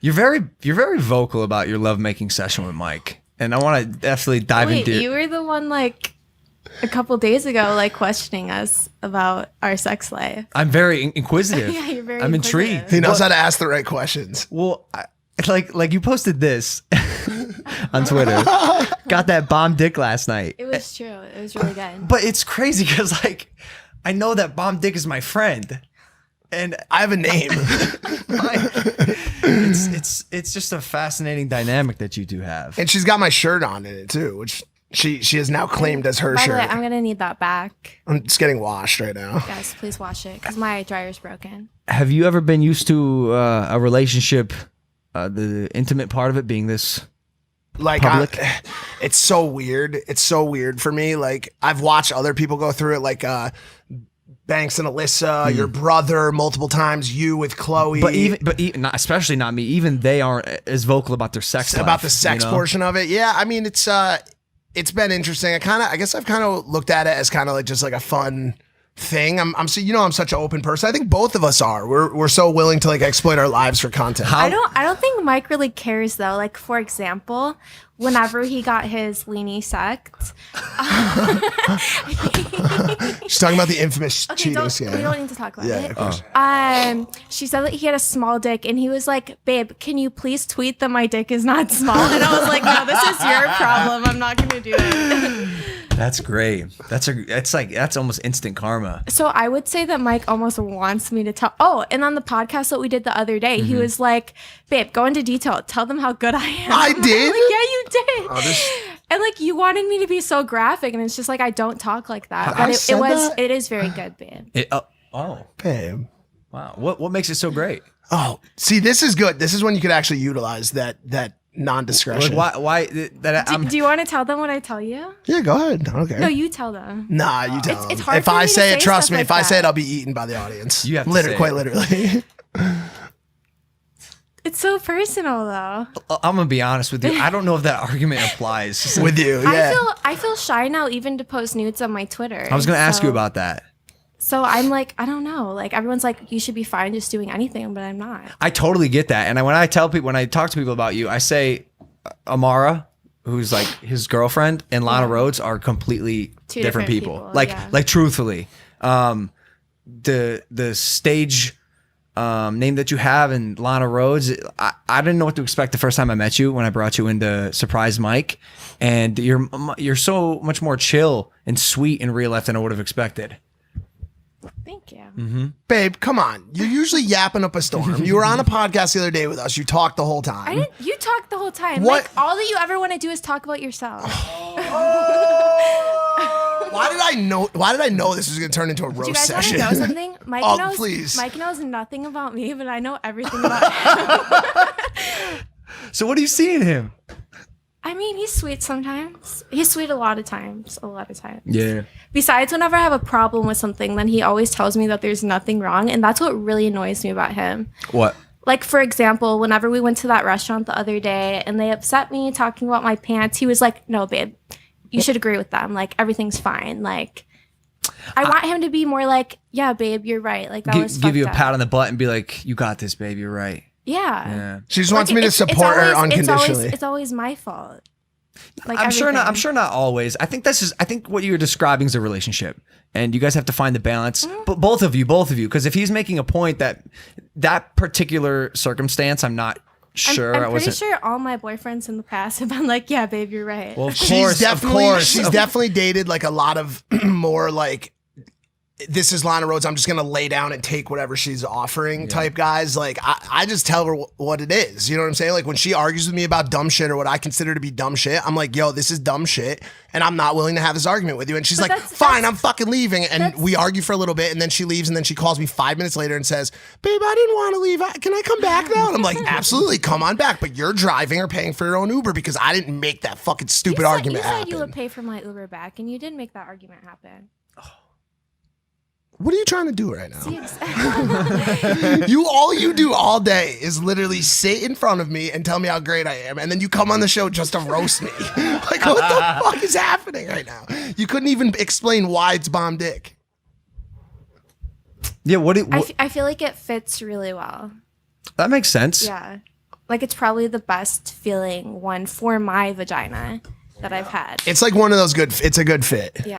You're very vocal about your lovemaking session with Mike, and I want to definitely dive into. You were the one like a couple days ago, like questioning us about our sex life. I'm very inquisitive. Yeah, you're very. I'm inquisitive. intrigued. He knows how to ask the right questions. Well, like you posted this on Twitter. Got that bomb dick last night. It was true. It was really good. But it's crazy because like I know that bomb dick is my friend. And I have a name. It's just a fascinating dynamic that you two have. And she's got my shirt on in it too, which she has now claimed as her By shirt. the way, I'm gonna need that back. I'm just getting washed right now. Guys, please wash it because my dryer's broken. Have you ever been used to a relationship, the intimate part of it being this like public? It's so weird. It's so weird for me. Like I've watched other people go through it, like Banks and Alyssa, your brother multiple times, you with Chloe. But even not, especially not me. Even they aren't as vocal about their sex life, about the sex portion of it. Yeah, I mean it's been interesting. I guess I've kind of looked at it as kind of like just like a fun thing. I'm such an open person. I think both of us are. We're so willing to like exploit our lives for content. I don't think Mike really cares though. Like for example, whenever he got his weenie sucked. She's talking about the infamous cheating scandal. We don't need to talk about it. Of course. She said that he had a small dick and he was like, babe, can you please tweet that my dick is not small? And I was like, no, this is your problem. I'm not going to do it. That's great. That's almost instant karma. So I would say that Mike almost wants me to tell. Oh, and on the podcast that we did the other day, he was like, babe, go into detail. Tell them how good I am. I did? Like, yeah, you did. And like you wanted me to be so graphic, and it's just like I don't talk like that. But it is very good, babe. Babe. Wow. What makes it so great? Oh, see, this is good. This is when you could actually utilize that non-discretion. Why do you want to tell them what I tell you? Yeah, go ahead. Okay. No, you tell them. Nah, you tell them. It's hard if for I me to say it, trust me, like if I say that. it, I'll be eaten by the audience. You have to say quite it. literally. It's so personal though. I'm gonna be honest with you. I don't know if that argument applies with you. Yeah. I feel shy now even to post nudes on my Twitter. I was gonna ask you about that. So I'm like, I don't know. Like everyone's like, you should be fine just doing anything, but I'm not. I totally get that. And when I talk to people about you, I say Amara, who's like his girlfriend, and Lana Rhoades are completely Two different people. Like truthfully, the stage name that you have and Lana Rhoades, I didn't know what to expect the first time I met you when I brought you into Surprise Mike, and you're so much more chill and sweet in real life than I would have expected. Thank you. Mm-hmm. Babe, come on. You're usually yapping up a storm. You were on a podcast the other day with us. You talked the whole time. You talked the whole time. What? Like all that you ever want to do is talk about yourself. Why did I know this was going to turn into a roast Do you guys session? want to know something? Please. Mike knows nothing about me, but I know everything about him. So what do you see in him? I mean, he's sweet sometimes. He's sweet a lot of times. Yeah. Besides, whenever I have a problem with something, then he always tells me that there's nothing wrong. And that's what really annoys me about him. What? Like, for example, whenever we went to that restaurant the other day and they upset me talking about my pants, he was like, no, babe, you should agree with them. Like, everything's fine. Like, I want him to be more like, yeah, babe, you're right. Like, that was give you a fucked pat up. on the butt and be like, you got this, babe. You're right. Yeah. She just wants me to support her unconditionally. It's always my fault. Like I'm sure not always. I think what you're describing is a relationship, and you guys have to find the balance. But both of you, because if he's making a point that particular circumstance, I'm not sure. I'm pretty sure all my boyfriends in the past have been like, yeah, babe, you're right. Well, of course, she's definitely dated like a lot of more like, this is Lana Rhoades, I'm just going to lay down and take whatever she's offering type guys. Like, I just tell her what it is. You know what I'm saying? Like, when she argues with me about dumb shit or what I consider to be dumb shit, I'm like, yo, this is dumb shit, and I'm not willing to have this argument with you. And she's like, fine, I'm fucking leaving. And we argue for a little bit, and then she leaves, and then she calls me 5 minutes later and says, babe, I didn't want to leave. Can I come back now? And I'm like, absolutely, come on back. But you're driving or paying for your own Uber because I didn't make that fucking stupid argument happen. You said you would pay for my Uber back, and you did make that argument happen. What are you trying to do right now? All you do all day is literally sit in front of me and tell me how great I am, and then you come on the show just to roast me. Like, what the fuck is happening right now? You couldn't even explain why it's bomb dick. Yeah, I feel like it fits really well. That makes sense. Yeah. Like, it's probably the best feeling one for my vagina that I've had. It's like one of those it's a good fit. Yeah.